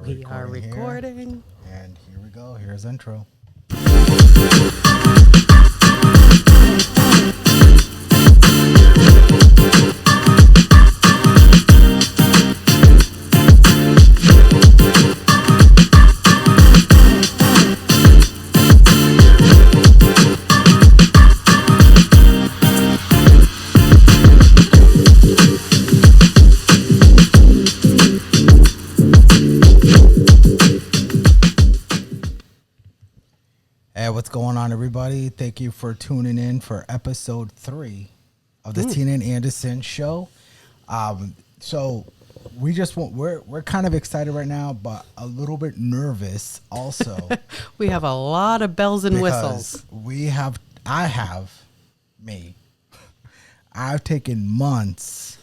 We are recording. Here, and here we go. Here's intro. Hey, what's going on, everybody? Thank you for tuning in for episode 3 of the Tina and Anderson show. So we just want, we're kind of excited right now, but a little bit nervous also. We have a lot of bells and whistles. I've taken months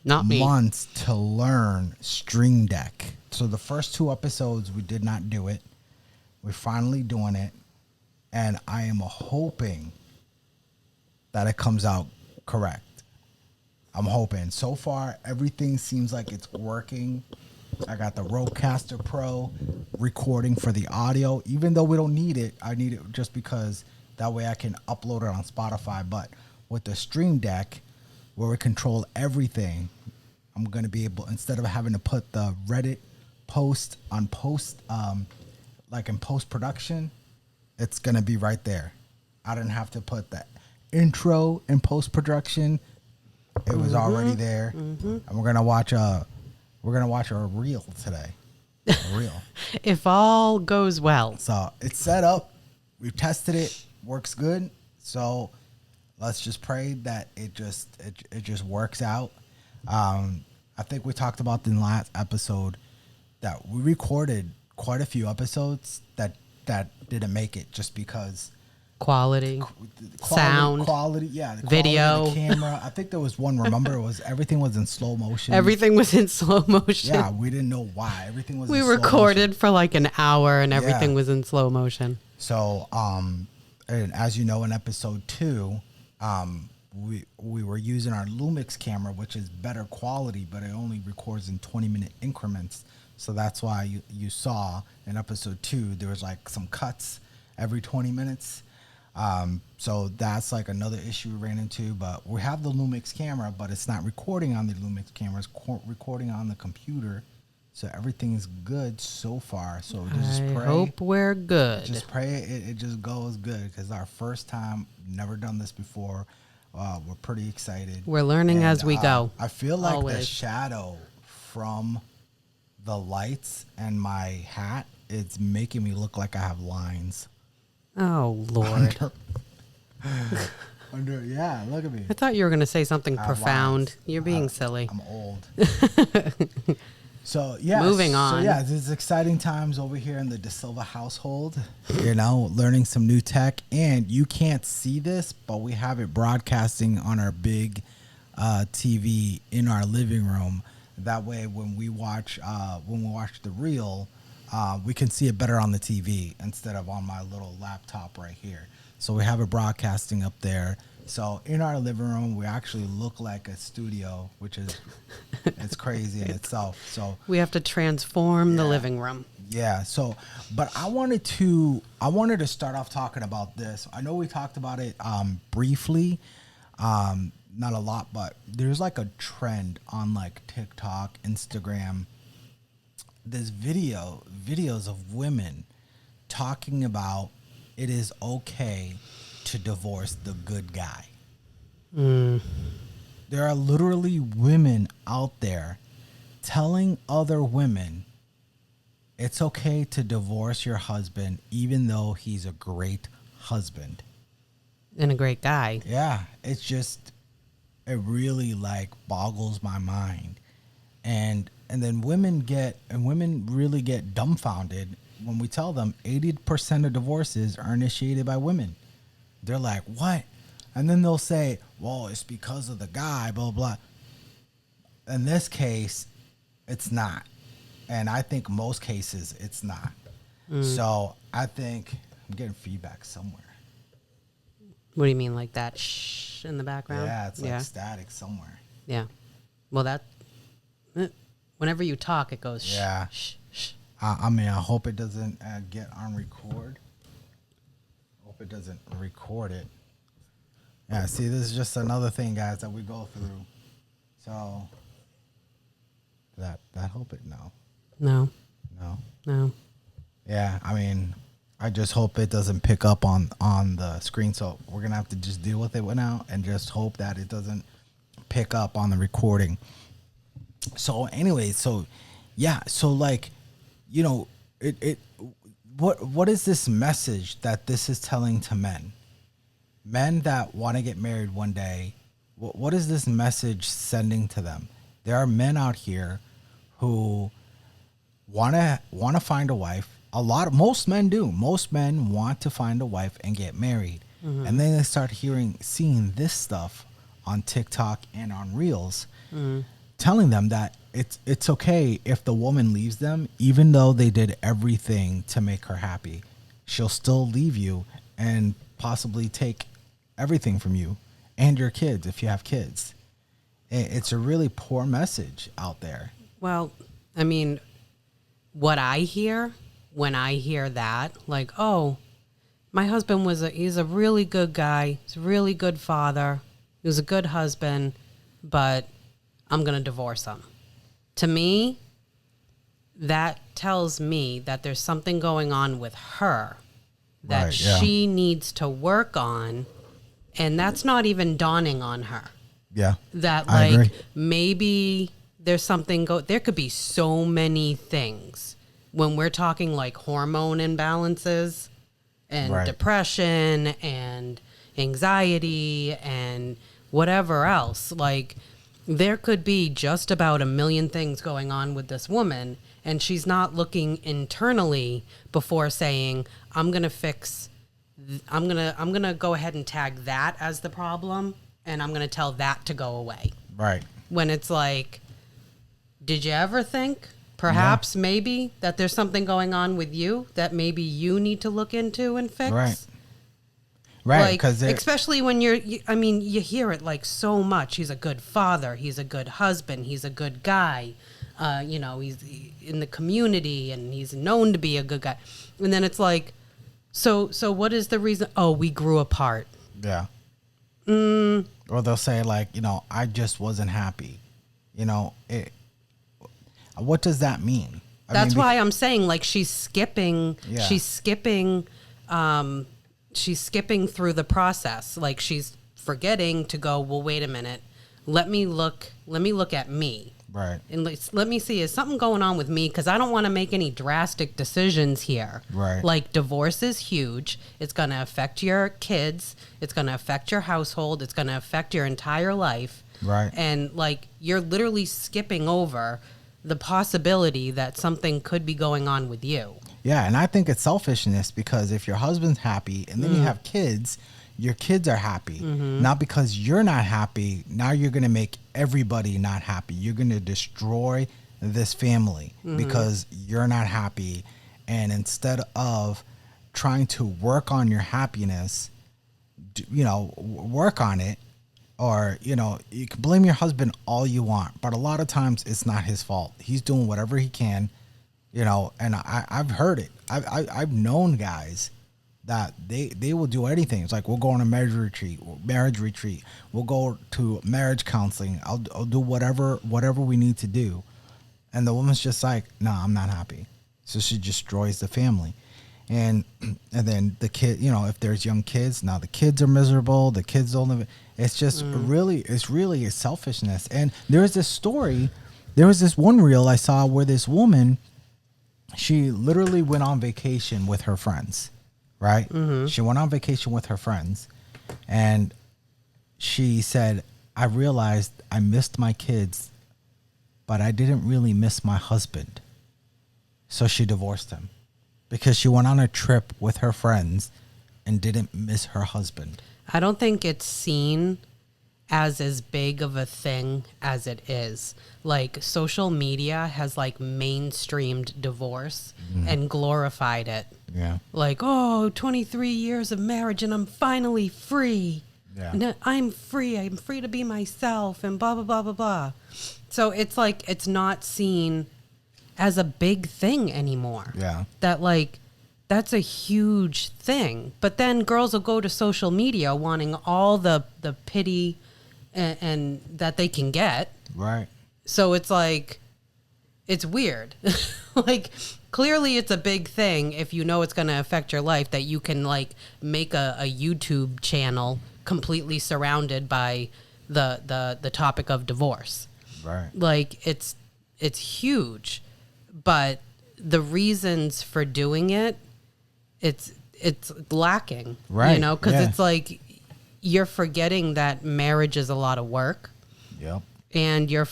to learn Stream Deck. So the first 2 episodes, we did not do it. We're finally doing it. And I am hoping that it comes out correct. I'm hoping. So far, everything seems like it's working. I got the Rodecaster Pro recording for the audio. Even though we don't need it, I need it just because that way I can upload it on Spotify. But with the Stream Deck, where we control everything, I'm going to be able, instead of having to put the Reddit post on like in post-production, it's going to be right there. I didn't have to put the intro in post-production. It was already there. And we're going to watch a reel today. A reel. If all goes well. So it's set up. We've tested it. Works good. So let's just pray that it just works out. I think we talked about in the last episode that we recorded quite a few episodes that didn't make it just because Quality, sound, the video, quality of the camera. I think there was one. Remember, everything was in slow motion. Everything was in slow motion. Yeah, we didn't know why everything was. We in slow recorded motion. for like an hour, and everything was in slow motion. So, and as you know, in episode 2, we were using our Lumix camera, which is better quality, but it only records in 20-minute increments. So that's why you saw in episode 2 there was like some cuts every 20 minutes. So that's like another issue we ran into. But we have the Lumix camera, but it's not recording on the Lumix camera. It's recording on the computer. So everything is good so far. So just pray. I hope we're good. Just pray it just goes good, because our first time, never done this before. We're pretty excited. We're learning as we go. I feel like Always. the shadow from the lights and my hat, it's making me look like I have lines. Oh, Lord. Yeah, look at me. I thought you were going to say something have profound. lines. You're being silly. I'm old. So, yeah. Moving on. So, yeah, there's exciting times over here in the De Silva household, learning some new tech. And you can't see this, but we have it broadcasting on our big TV in our living room. That way, when we watch the reel, we can see it better on the TV instead of on my little laptop right here. So we have it broadcasting up there. So in our living room, we actually look like a studio, which is it's crazy in itself. So We have to transform the living room. yeah. So, but I wanted to start off talking about this. I know we talked about it briefly. Not a lot, but there's like a trend on like TikTok, Instagram. There's videos of women talking about it is okay to divorce the good guy. There are literally women out there telling other women it's okay to divorce your husband even though he's a great husband. And a great guy. Yeah, it really like boggles my mind. And then women really get dumbfounded when we tell them 80% of divorces are initiated by women. They're like, what? And then they'll say, well, it's because of the guy, blah, blah. In this case, it's not. And I think most cases it's not. So I think I'm getting feedback somewhere. What do you mean, like that shh in the background? Yeah, it's like static somewhere. Yeah. Well, that whenever you talk, it goes shh, Yeah. shh, shh. I mean, I hope it doesn't get on record. Hope it doesn't record it. Yeah, see, this is just another thing, guys, that we go through. So that hope it No. no. Yeah, I mean, I just hope it doesn't pick up on the screen. So we're gonna have to just deal with it now and just hope that it doesn't pick up on the recording. So anyway, so yeah, so like, you know, what is this message that this is telling to men? Men that want to get married one day, what is this message sending to them? There are men out here who want to find a wife. Most men do. Most men want to find a wife and get married. Mm-hmm. And then they start seeing this stuff on TikTok and on Reels, telling them that it's okay if the woman leaves them, even though they did everything to make her happy. She'll still leave you and possibly take everything from you and your kids if you have kids. It's a really poor message out there. Well, I mean, what I hear when I hear that, like, oh, my husband he's a really good guy. He's a really good father. He was a good husband, but I'm going to divorce him. To me, that tells me that there's something going on with her that she needs to work on, and that's not even dawning on her. Yeah. That, like, maybe there's something there could be so many things when we're talking like hormone imbalances and depression and anxiety and whatever else. Like, there could be just about a million things going on with this woman, and she's not looking internally before saying, I'm going to go ahead and tag that as the problem, and I'm going to tell that to go away. Right. When it's like, did you ever think perhaps maybe that there's something going on with you that maybe you need to look into and fix? Right. Right. Like, especially when you hear it like so much. He's a good father. He's a good husband. He's a good guy. He's in the community and he's known to be a good guy. And then it's like, so what is the reason? Oh, we grew apart. Yeah. Or they'll say like, I just wasn't happy. What does that mean? That's why I'm saying, like, she's skipping. Yeah. She's skipping through the process. Like, she's forgetting to go, well, wait a minute. Let me look at me. Right. And let me see, is something going on with me? Because I don't want to make any drastic decisions here. Right. Like, divorce is huge. It's going to affect your kids. It's going to affect your household. It's going to affect your entire life. Right. And, like, you're literally skipping over the possibility that something could be going on with you. Yeah, and I think it's selfishness, because if your husband's happy and then you have kids, your kids are happy. Mm-hmm. Not because you're not happy. Now you're going to make everybody not happy. You're going to destroy this family because you're not happy. And instead of trying to work on your happiness, work on it. Or, you can blame your husband all you want, but a lot of times it's not his fault. He's doing whatever he can, and I've heard it. I've known guys that they will do anything. It's like, we'll go on a marriage retreat. We'll go to marriage counseling. I'll do whatever we need to do. And the woman's just like, no, I'm not happy. So she destroys the family. And then the kid, if there's young kids, now the kids are miserable. The kids don't live. It's just really a selfishness. And there was this one reel I saw where this woman, she literally went on vacation with her friends, right? Mm-hmm. She went on vacation with her friends, and she said, I realized I missed my kids, but I didn't really miss my husband. So she divorced him because she went on a trip with her friends and didn't miss her husband. I don't think it's seen as big of a thing as it is. Like, social media has like mainstreamed divorce and glorified it. Yeah. Like, 23 years of marriage and I'm finally free. Yeah. I'm free. I'm free to be myself and blah, blah, blah, blah, blah. So it's like, it's not seen as a big thing anymore. Yeah. That like, that's a huge thing. But then girls will go to social media wanting all the pity and that they can get. Right. So it's like, it's weird. Like, clearly it's a big thing if you know it's going to affect your life, that you can like make a YouTube channel completely surrounded by the topic of divorce. Right. Like, it's huge, but the reasons for doing it, it's lacking. Right. You know, because it's like you're forgetting that marriage is a lot of work. Yep. And you're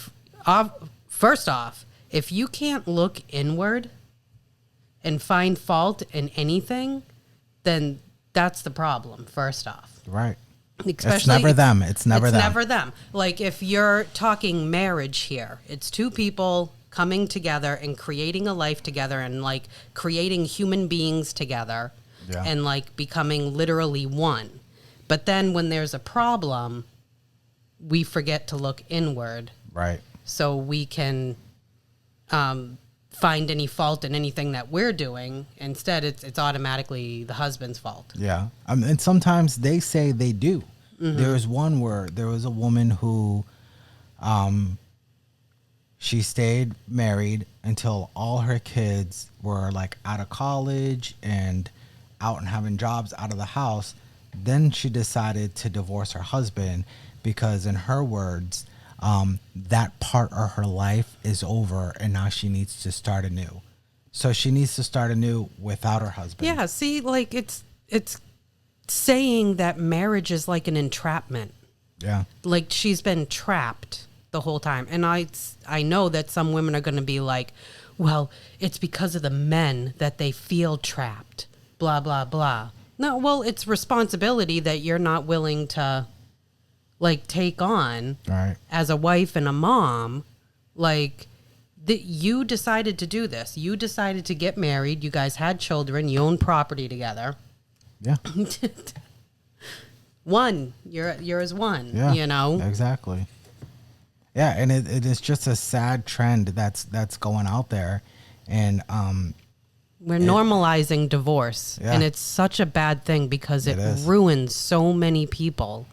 first off, if you can't look inward and find fault in anything, then that's the problem. First off, Right. Especially, it's never them. It's never them. It's never them. Like, if you're talking marriage here, it's two people coming together and creating a life together and like creating human beings together and like becoming literally one. But then when there's a problem, we forget to look inward. Right. So we can find any fault in anything that we're doing. Instead, it's automatically the husband's fault. Yeah. And sometimes they say they do. Mm-hmm. There was one where there was a woman who she stayed married until all her kids were like out of college and out and having jobs out of the house. Then she decided to divorce her husband because, in her words, that part of her life is over and now she needs to start anew. So she needs to start anew without her husband. Yeah, see, like it's saying that marriage is like an entrapment. Yeah. Like, she's been trapped the whole time. And I know that some women are going to be like, well, it's because of the men that they feel trapped, blah, blah, blah. No, well, it's responsibility that you're not willing to like take on as a wife and a mom. Like, you decided to do this. You decided to get married. You guys had children. You own property together. Yeah. You're as one. Yeah, you know? Exactly. Yeah, and it is just a sad trend that's going out there. And we're normalizing divorce. Yeah. And it's such a bad thing because it ruins so many people.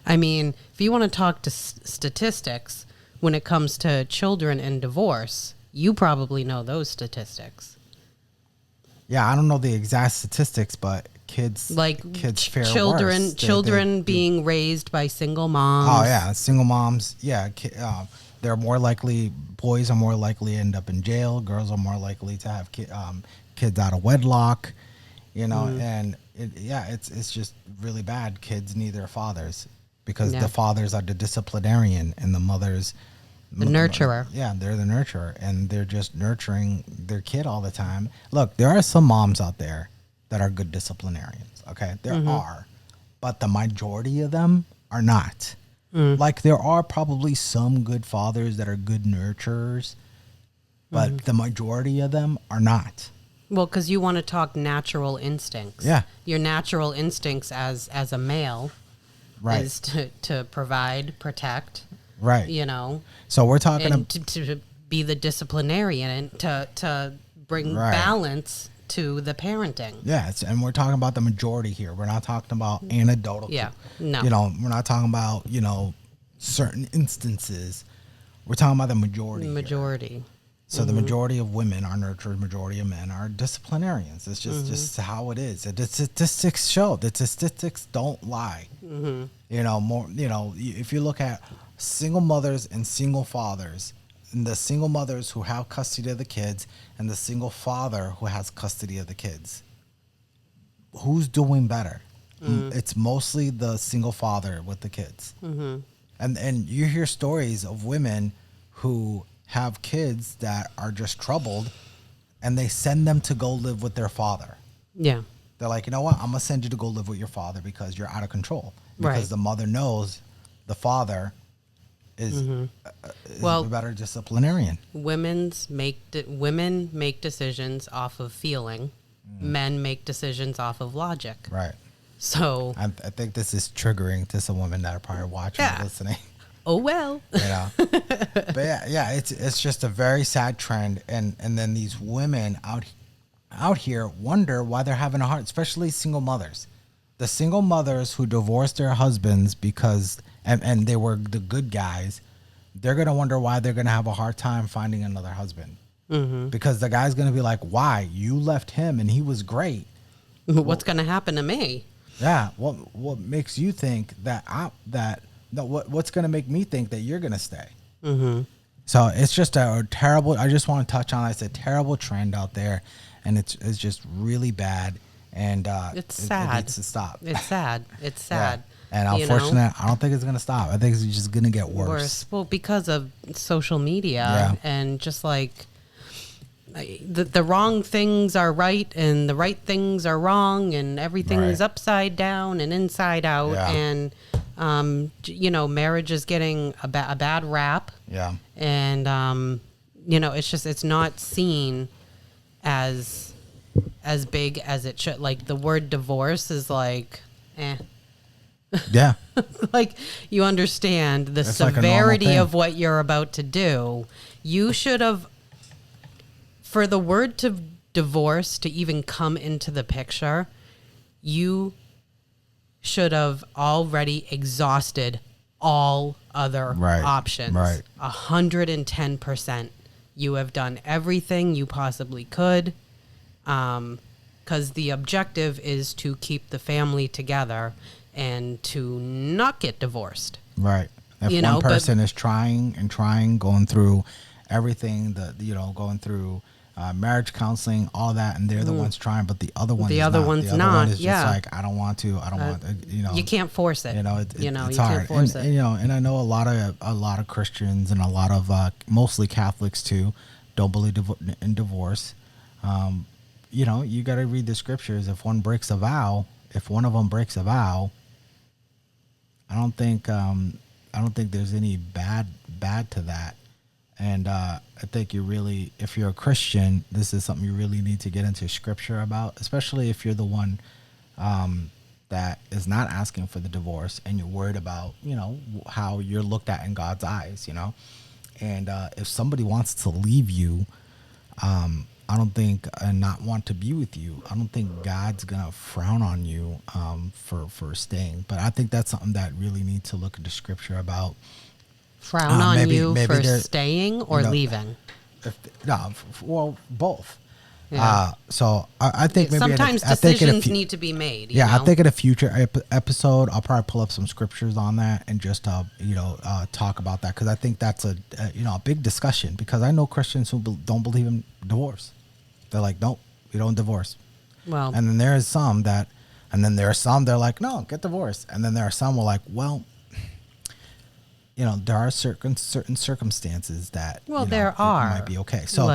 I mean, if you want to talk to statistics when it comes to children and divorce, you probably know those statistics. Yeah, I don't know the exact statistics, but kids fare worse. Children being raised by single moms. Oh yeah, single moms. Yeah, they're more likely. Boys are more likely to end up in jail. Girls are more likely to have kids out of wedlock. You know, and it's just really bad. Kids need their fathers because the fathers are the disciplinarian and the mothers the nurturer. Yeah, they're the nurturer, and they're just nurturing their kid all the time. Look, there are some moms out there that are good disciplinarians. Okay, there are, but the majority of them are not. Like, there are probably some good fathers that are good nurturers, but the majority of them are not. Well, because you want to talk natural instincts. Yeah, your natural instincts as a male, is to provide, protect. Right. You know. So we're talking to be the disciplinarian and to bring balance to the parenting. Yes, and we're talking about the majority here. We're not talking about anecdotal. Yeah. No. You know, we're not talking about, certain instances. We're talking about the majority. Here. So the majority of women are nurturers, majority of men are disciplinarians. It's just how it is. The statistics show. The statistics don't lie. If you look at single mothers and single fathers, and the single mothers who have custody of the kids and the single father who has custody of the kids, who's doing better? It's mostly the single father with the kids. And you hear stories of women who have kids that are just troubled, and they send them to go live with their father. Yeah. They're like, you know what? I'm going to send you to go live with your father because you're out of control. Because the mother knows the father is a better disciplinarian. Women make decisions off of feeling. Men make decisions off of logic. Right. So I think this is triggering to some women that are probably watching and listening. Oh, well. You know, but yeah, it's just a very sad trend, and then these women out here wonder why they're having a hard, especially single mothers. The single mothers who divorced their husbands because and they were the good guys, they're gonna wonder why they're gonna have a hard time finding another husband. Because the guy's gonna be like, "Why you left him and he was great? What's gonna happen to me?" Yeah, what makes you think what's gonna make me think that you're gonna stay? So it's just a terrible. I just want to touch on it. It's a terrible trend out there, and it's just really bad. And it's sad. It needs to stop. It's sad. It's sad. Yeah. And unfortunately, I don't think it's gonna stop. I think it's just gonna get worse. Well, because of social media and just like the wrong things are right and the right things are wrong and everything is upside down and inside out and marriage is getting a bad rap. Yeah. And it's not seen as big as it should. Like the word divorce is like, yeah. Like you understand the severity of what you're about to do. You should have, for the word to divorce to even come into the picture, you should have already exhausted all other options. 110%. You have done everything you possibly could. Because the objective is to keep the family together and to not get divorced. Right. If one person is trying, going through everything, going through marriage counseling, all that, and they're the ones trying, but the other one one's not. One is just like, I don't want to. You can't force it. It's you hard. Can't force it. And I know a lot of Christians and a lot of mostly Catholics too don't believe in divorce. You got to read the scriptures. If one of them breaks a vow, I don't think there's any bad to that. And I think if you're a Christian, this is something you really need to get into scripture about, especially if you're the one that is not asking for the divorce and you're worried about, how you're looked at in God's eyes, And if somebody wants to leave you, I don't think, and not want to be with you, I don't think God's gonna frown on you for staying. But I think that's something that really need to look into scripture about. Frown on you for staying or leaving? Well, both. Yeah. So I think maybe sometimes decisions need to be made. I think in a future episode, I'll probably pull up some scriptures on that and just talk about that, because I think that's a big discussion, because I know Christians who don't believe in divorce. They're like, nope, we don't divorce. Well, and then there are some they're like, no, get divorced. And then there are some who are like, well, there are certain circumstances that there are might be okay. So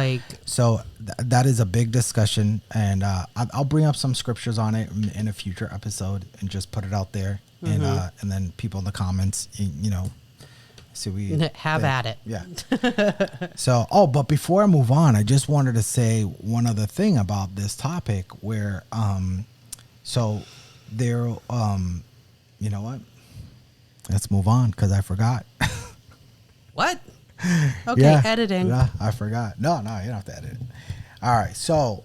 that is a big discussion, and I'll bring up some scriptures on it in a future episode and just put it out there, and then people in the comments, at it. Yeah. So, but before I move on, I just wanted to say one other thing about this topic, where there, you know what? Let's move on, because I forgot. What? Okay, editing. Yeah, I forgot. No, you don't have to edit it. All right. So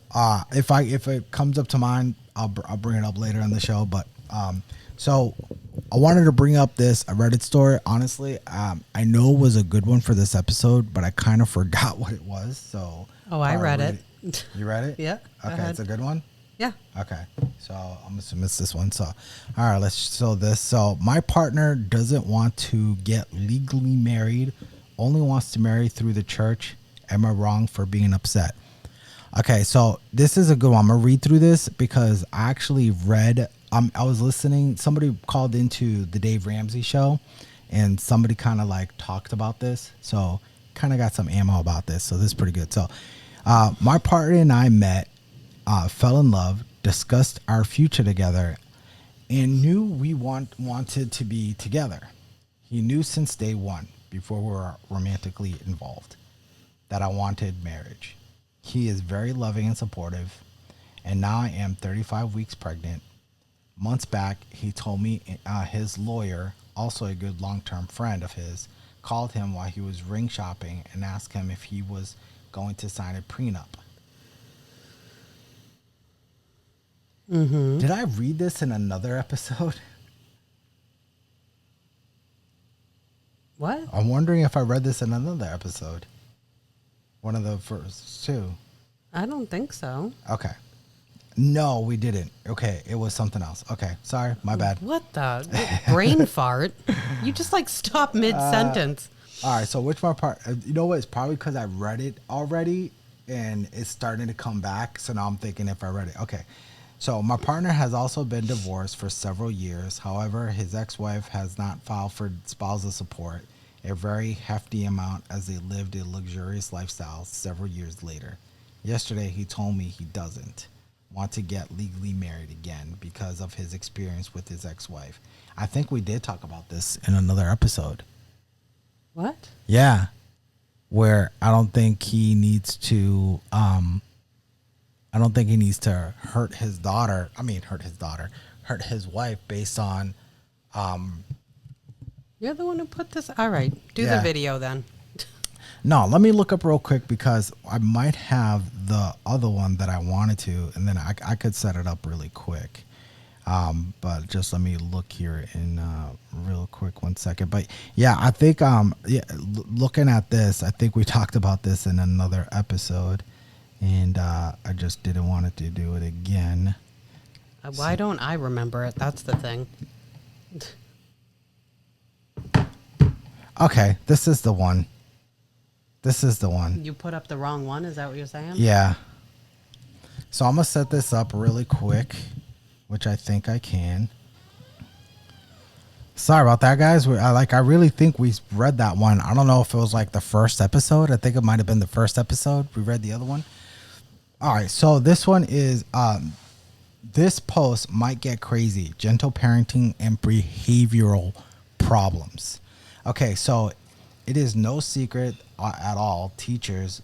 if it comes up to mind, I'll bring it up later in the show. But so I wanted to bring up this Reddit story. Honestly, I know it was a good one for this episode, but I kind of forgot what it was. So I read it. You read it? Yeah. Okay, it's a good one. Yeah. Okay. So I'm assuming it's this one. So, all right, So my partner doesn't want to get legally married, only wants to marry through the church. Am I wrong for being upset? Okay. So this is a good one. I'm going to read through this because I actually read, I was listening. Somebody called into the Dave Ramsey show and somebody kind of like talked about this. So kind of got some ammo about this. So this is pretty good. So my partner and I met, fell in love, discussed our future together, and knew we wanted to be together. He knew since day one, before we were romantically involved, that I wanted marriage. He is very loving and supportive, and now I am 35 weeks pregnant. Months back, he told me his lawyer, also a good long-term friend of his, called him while he was ring shopping and asked him if he was going to sign a prenup. Mm-hmm. Did I read this in another episode? What? I'm wondering if I read this in another episode. One of the first two. I don't think so. Okay. No, we didn't. Okay, it was something else. Okay, sorry, my bad. What the brain fart? You just like stop mid-sentence. All right, so which part? You know what? It's probably because I read it already and it's starting to come back. So now I'm thinking if I read it. Okay. So my partner has also been divorced for several years. However, his ex-wife has not filed for spousal support, a very hefty amount, as they lived a luxurious lifestyle several years later. Yesterday, he told me he doesn't want to get legally married again because of his experience with his ex-wife. I think we did talk about this in another episode. What? Yeah. Where I don't think he needs to hurt his wife based on You're the one who put this. All right. Do Yeah. the video then. No, let me look up real quick because I might have the other one that I wanted to, and then I could set it up really quick. But just let me look here in real quick 1 second. But yeah, I think looking at this, I think we talked about this in another episode, and I just didn't want to do it again. Why don't I remember it? That's the thing. Okay, this is the one. You put up the wrong one? Is that what you're saying? Yeah. So I'm going to set this up really quick, which I think I can. Sorry about that, guys. I really think we read that one. I don't know if it was like the first episode. I think it might have been the first episode. We read the other one. All right. So this one is, this post might get crazy. Gentle parenting and behavioral problems. Okay. So it is no secret at all teachers,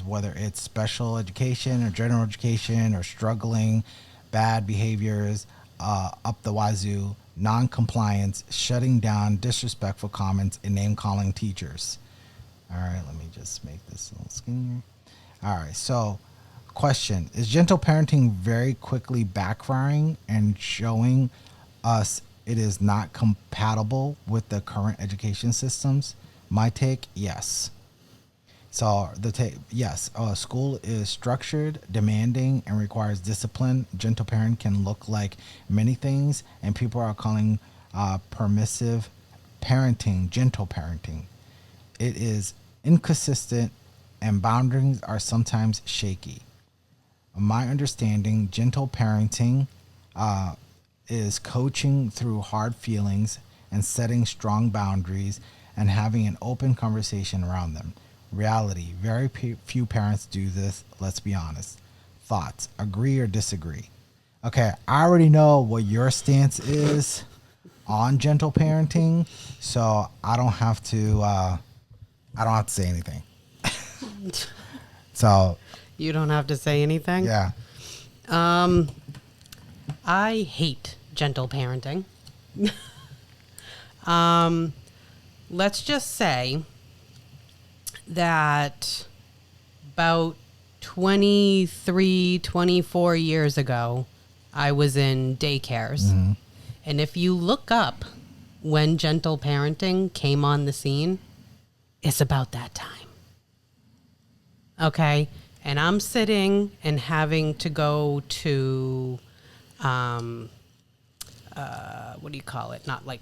whether it's special education or general education or struggling, bad behaviors, up the wazoo, non-compliance, shutting down, disrespectful comments, and name-calling teachers. All right, let me just make this a little skinnier. All right, so question, is gentle parenting very quickly backfiring and showing us it is not compatible with the current education systems? My take, yes. So yes, school is structured, demanding, and requires discipline. Gentle parent can look like many things, and people are calling permissive parenting gentle parenting. It is inconsistent, and boundaries are sometimes shaky. My understanding, gentle parenting is coaching through hard feelings and setting strong boundaries and having an open conversation around them. Reality, very few parents do this, let's be honest. Thoughts, agree or disagree? Okay, I already know what your stance is on gentle parenting, so I don't have to say anything. So You don't have to say anything? yeah. I hate gentle parenting. Let's just say that about 23, 24 years ago, I was in daycares. Mm-hmm. And if you look up when gentle parenting came on the scene, it's about that time. Okay? And I'm sitting and having to go to, what do you call it? Not like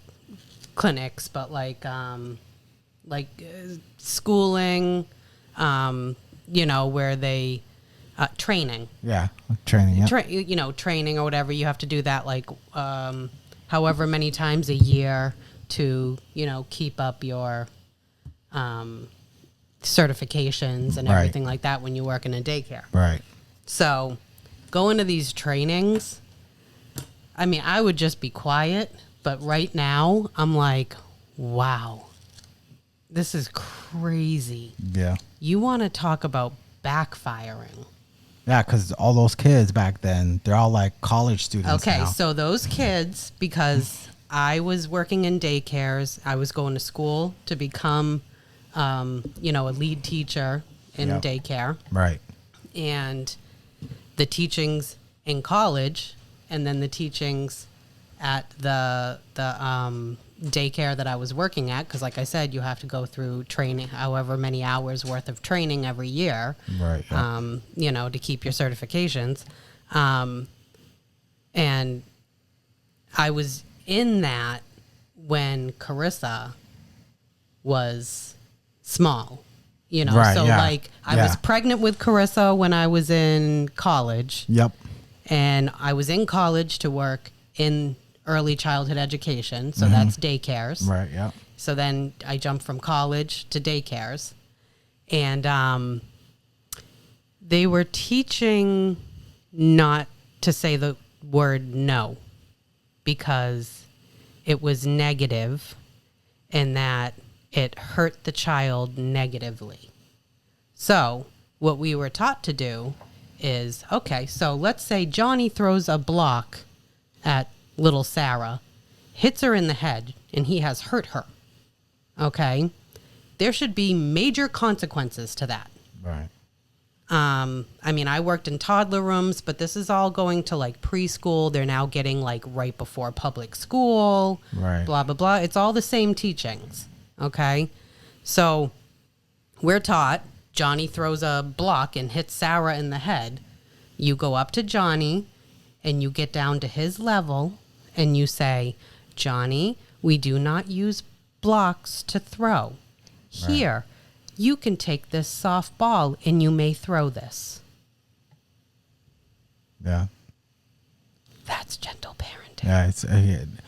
clinics, but like schooling, where they, training. Yeah, training, yeah. Training or whatever. You have to do that like however many times a year to, keep up your certifications and everything like that when you work in a daycare. Right. So going to these trainings, I mean, I would just be quiet, but right now I'm like, wow, this is crazy. Yeah. You want to talk about backfiring. Yeah, because all those kids back then, they're all like college students Okay, now. so those kids, because I was working in daycares. I was going to school to become, a lead teacher in daycare. Right. And the teachings in college, and then the teachings at the daycare that I was working at, because like I said, you have to go through training, however many hours worth of training every year, right? Yeah. To keep your certifications. And I was in that when Carissa was small, Right, so yeah, like I was pregnant with Carissa when I was in college. Yep. And I was in college to work in early childhood education. So that's daycares. Right. Yeah. So then I jumped from college to daycares. And they were teaching not to say the word no, because it was negative and that it hurt the child negatively. So what we were taught to do is, okay, so let's say Johnny throws a block at little Sarah, hits her in the head, and he has hurt her. Okay? There should be major consequences to that. Right. I worked in toddler rooms, but this is all going to like preschool. They're now getting like right before public school, right? Blah, blah, blah. It's all the same teachings. Okay. So we're taught Johnny throws a block and hits Sarah in the head. You go up to Johnny and you get down to his level and you say, Johnny, we do not use blocks to throw. Here. Right. You can take this soft ball and you may throw this. Yeah. That's gentle parenting. Yeah, it's and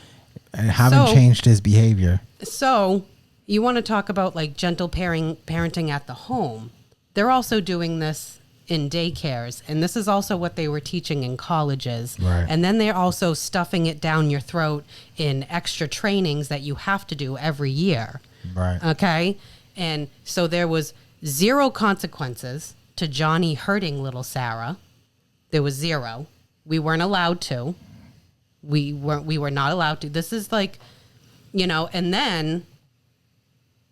haven't changed his behavior. So you want to talk about like gentle parenting at the home. They're also doing this in daycares, and this is also what they were teaching in colleges. Right. And then they're also stuffing it down your throat in extra trainings that you have to do every year. Right. Okay? And so there was 0 consequences to Johnny hurting little Sarah. There was 0. We weren't allowed to. We were not allowed to. This is like, and then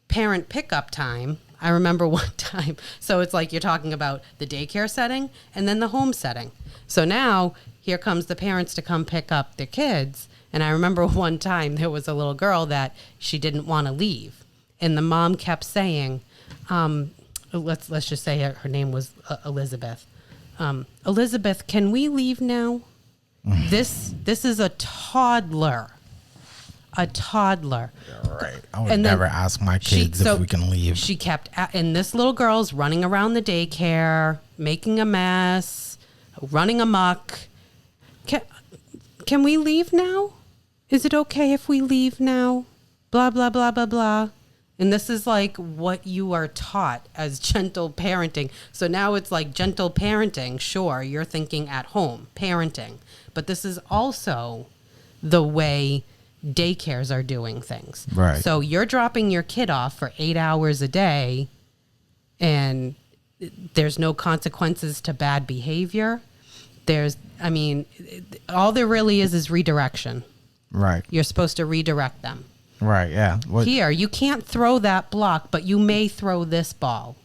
parent pickup time. I remember one time. So it's like you're talking about the daycare setting and then the home setting. So now here comes the parents to come pick up their kids. And I remember one time there was a little girl that she didn't want to leave. And the mom kept saying, let's just say her name was Elizabeth. Elizabeth, can we leave now? This is a toddler. A toddler. Yeah, right. I would never ask my kids if we can leave. She kept, and this little girl's running around the daycare, making a mess, running amok. Can we leave now? Is it okay if we leave now? Blah, blah, blah, blah, blah. And this is like what you are taught as gentle parenting. So now it's like gentle parenting. Sure, you're thinking at home, parenting. But this is also the way daycares are doing things. Right. So you're dropping your kid off for 8 hours a day and there's no consequences to bad behavior. All there really is redirection. Right. You're supposed to redirect them. Right, yeah. Here, you can't throw that block, but you may throw this ball.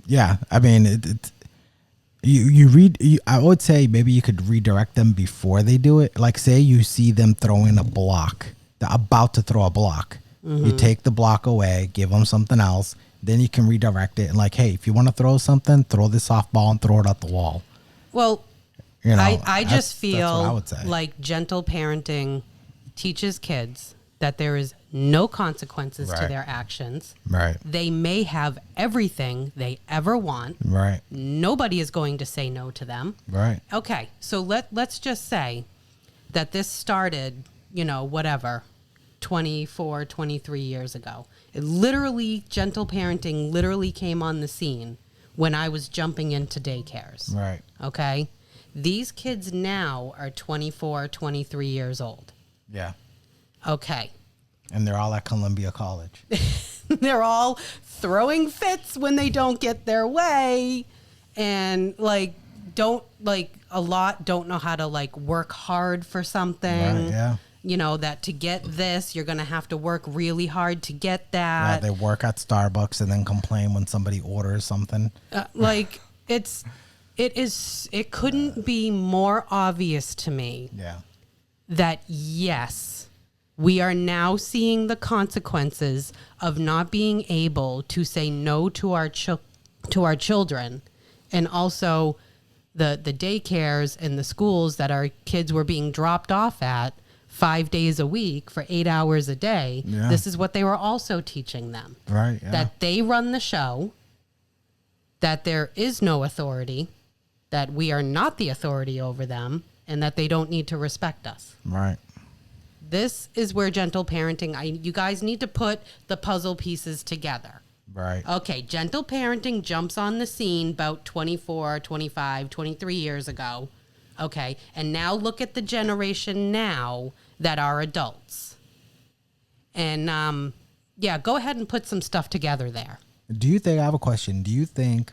Yeah, I would say maybe you could redirect them before they do it. Like, say you see them throwing a block, they're about to throw a block. Mm-hmm. You take the block away, give them something else, then you can redirect it. And like, hey, if you want to throw something, throw this softball and throw it at the wall. Well, I just feel like gentle parenting teaches kids that there is no consequences to their actions. Right. They may have everything they ever want. Right. Nobody is going to say no to them. Right. Okay, so let's just say that this started, 24, 23 years ago. It literally, gentle parenting literally came on the scene when I was jumping into daycares. Right. Okay? These kids now are 24, 23 years old. Yeah. Okay. And they're all at Columbia College. They're all throwing fits when they don't get their way. And don't know how to work hard for something. Right, yeah. that to get this, you're going to have to work really hard to get that. They work at Starbucks and then complain when somebody orders something. It couldn't be more obvious to me that yes, we are now seeing the consequences of not being able to say no to our children, and also the daycares and the schools that our kids were being dropped off at 5 days a week for 8 hours a day. Yeah. This is what they were also teaching them. Right. Yeah. That they run the show, that there is no authority, that we are not the authority over them, and that they don't need to respect us. Right. This is where gentle parenting, you guys need to put the puzzle pieces together. Right. Okay, gentle parenting jumps on the scene about 24, 25, 23 years ago. Okay, and now look at the generation now that are adults. And, go ahead and put some stuff together there. I have a question. Do you think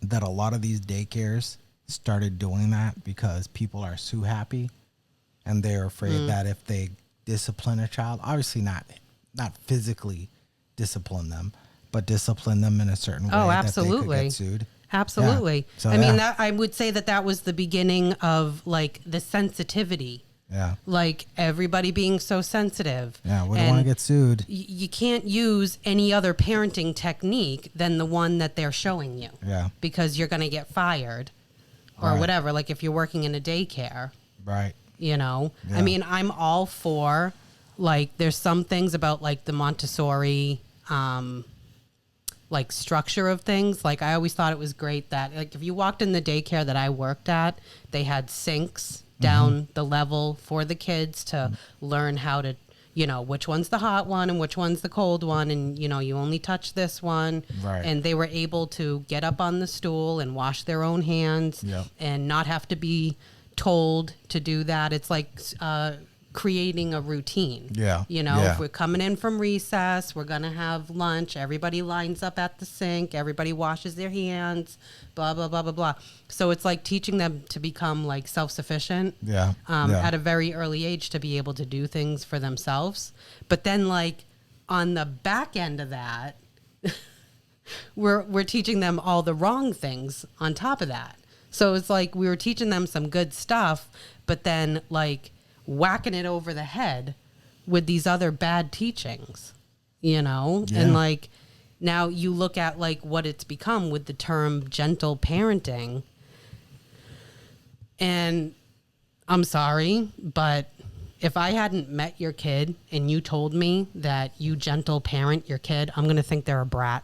that a lot of these daycares started doing that because people are so happy and they're afraid that if they discipline a child, obviously not physically discipline them, but discipline them in a certain way that they could get sued? Absolutely. Yeah. So, I would say that was the beginning of like the sensitivity. Yeah. Like everybody being so sensitive. Yeah, we don't want to get sued. You can't use any other parenting technique than the one that they're showing you. Yeah. Because you're going to get fired or whatever. Like if you're working in a daycare. Right. Yeah. I mean, I'm all for, like, there's some things about like the Montessori, like structure of things. Like I always thought it was great that like if you walked in the daycare that I worked at, they had sinks down the level for the kids to learn how to, which one's the hot one and which one's the cold one. And, you only touch this one. Right. And they were able to get up on the stool and wash their own hands and not have to be told to do that. It's like creating a routine. Yeah. If we're coming in from recess, we're going to have lunch. Everybody lines up at the sink. Everybody washes their hands, blah, blah, blah, blah, blah. So it's like teaching them to become like self-sufficient at a very early age to be able to do things for themselves. But then like on the back end of that, we're teaching them all the wrong things on top of that. So it's like we were teaching them some good stuff, but then like whacking it over the head with these other bad teachings, and like now you look at like what it's become with the term gentle parenting. And I'm sorry, but if I hadn't met your kid and you told me that you gentle parent your kid, I'm going to think they're a brat.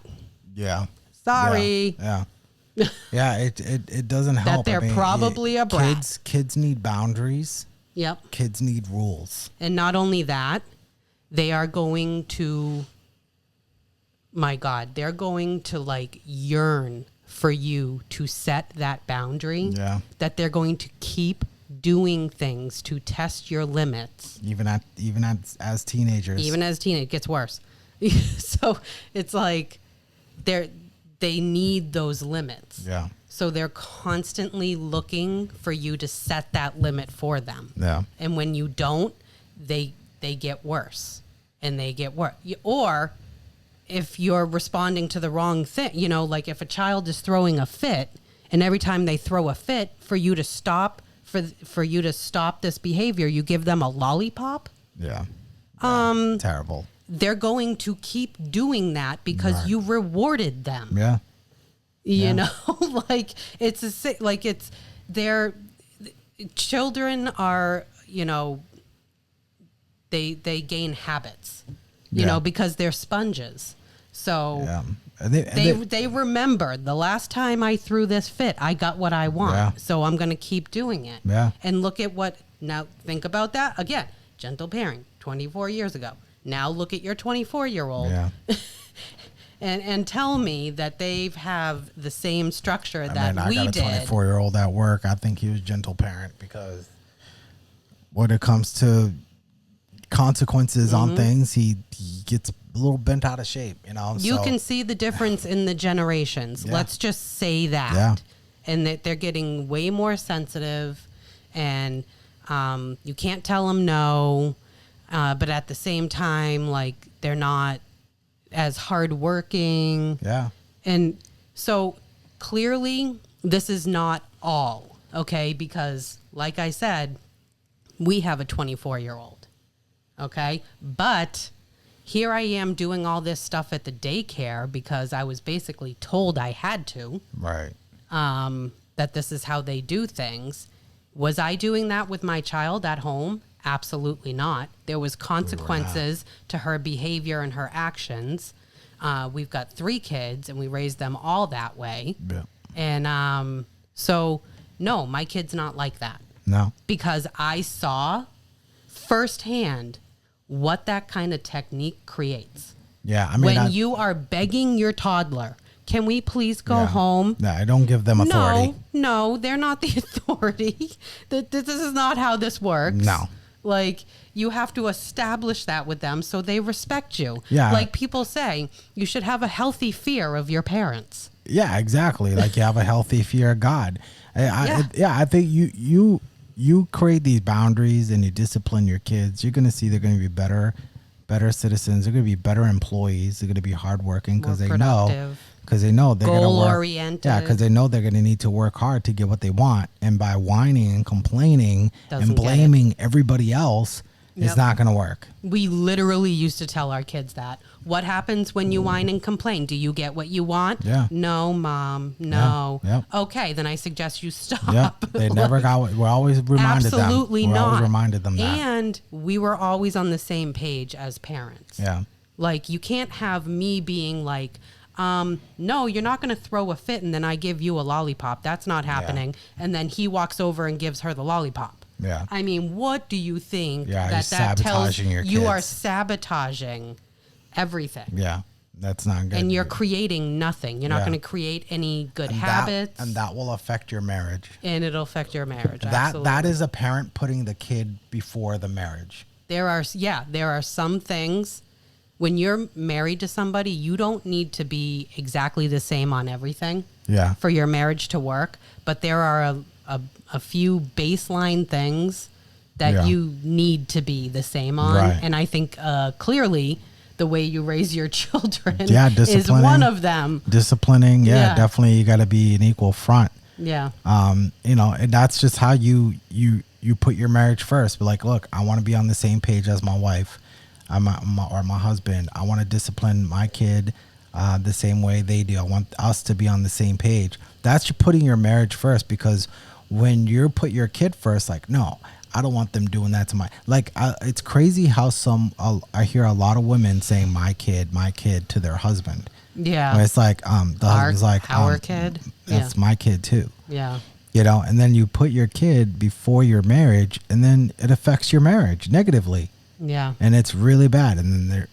Yeah. Sorry. Yeah. Yeah. It doesn't help. That they're probably a brat. Kids need boundaries. Yep. Kids need rules. And not only that, they are going to, they're going to like yearn for you to set that boundary. Yeah. That they're going to keep doing things to test your limits. Even as teenagers. Even as teenagers, it gets worse. So it's like they need those limits. Yeah. So they're constantly looking for you to set that limit for them. Yeah. And when you don't, they get worse and they get worse. Or if you're responding to the wrong thing, like if a child is throwing a fit and every time they throw a fit for you to stop, for you to stop this behavior, you give them a lollipop. Yeah. Terrible. They're going to keep doing that because you rewarded them. Yeah. Like it's their children are, they gain habits, because they're sponges. So they remember the last time I threw this fit, I got what I want. Yeah. So I'm going to keep doing it. Yeah. And look at now think about that again, gentle parenting 24 years ago. Now look at your 24-year-old. Yeah. And tell me that they have the same structure we did. I got a 24-year-old at work. I think he was a gentle parent because when it comes to consequences on things, he gets a little bent out of shape. You can see the difference in the generations. Yeah. Let's just say that. Yeah. And that they're getting way more sensitive and You can't tell them no, but at the same time, like, they're not as hardworking. Yeah. And so clearly this is not all, okay? Because like I said, we have a 24-year-old, okay? But here I am doing all this stuff at the daycare because I was basically told I had to. Right. That this is how they do things. Was I doing that with my child at home? Absolutely not. There was consequences to her behavior and her actions. We've got 3 kids and we raised them all that way. Yeah. And so, no, my kid's not like that. No. Because I saw firsthand what that kind of technique creates. Yeah. I mean, when you are begging your toddler, can we please go home? No, I don't give them authority. No, they're not the authority. This is not how this works. No. Like, you have to establish that with them so they respect you. Yeah. Like people say, you should have a healthy fear of your parents. Yeah, exactly. Like you have a healthy fear of God. I think you create these boundaries and you discipline your kids. You're going to see they're going to be better citizens. They're going to be better employees. They're going to be hardworking because they know they're going to work. Goal-oriented. Yeah, because they know they're going to need to work hard to get what they want. And by whining and complaining and blaming everybody else, it's not going to work. We literally used to tell our kids that. What happens when you whine and complain? Do you get what you want? Yeah. No, Mom. No. Yeah. Okay, then I suggest you stop. Yeah. They never got. We're always reminded them. Absolutely not. Always reminded them that. And we were always on the same page as parents. Yeah. Like, you can't have me being like, no, you're not going to throw a fit and then I give you a lollipop. That's not happening. Yeah. And then he walks over and gives her the lollipop. Yeah. I mean, what do you think that tells you? Your you kids. Are sabotaging everything. Yeah. That's not good. And you're creating nothing. You're not going to create any good habits. And that will affect your marriage. And it'll affect your marriage. That is a parent putting the kid before the marriage. There are some things. When you're married to somebody, you don't need to be exactly the same on everything for your marriage to work. But there are a few baseline things that you need to be the same on. Right. And I think clearly the way you raise your children is one of them. Disciplining, definitely you got to be an equal front. Yeah. And that's just how you put your marriage first. But like, look, I want to be on the same page as my wife. Or my husband. I want to discipline my kid the same way they do. I want us to be on the same page. That's putting your marriage first, because when you put your kid first, like, no, I don't want them doing that to my, like, it's crazy how I hear a lot of women saying my kid to their husband. Yeah. Where it's like, the husband's like, our kid. That's my kid too. Yeah. And then you put your kid before your marriage, and then it affects your marriage negatively. Yeah. And it's really bad. And then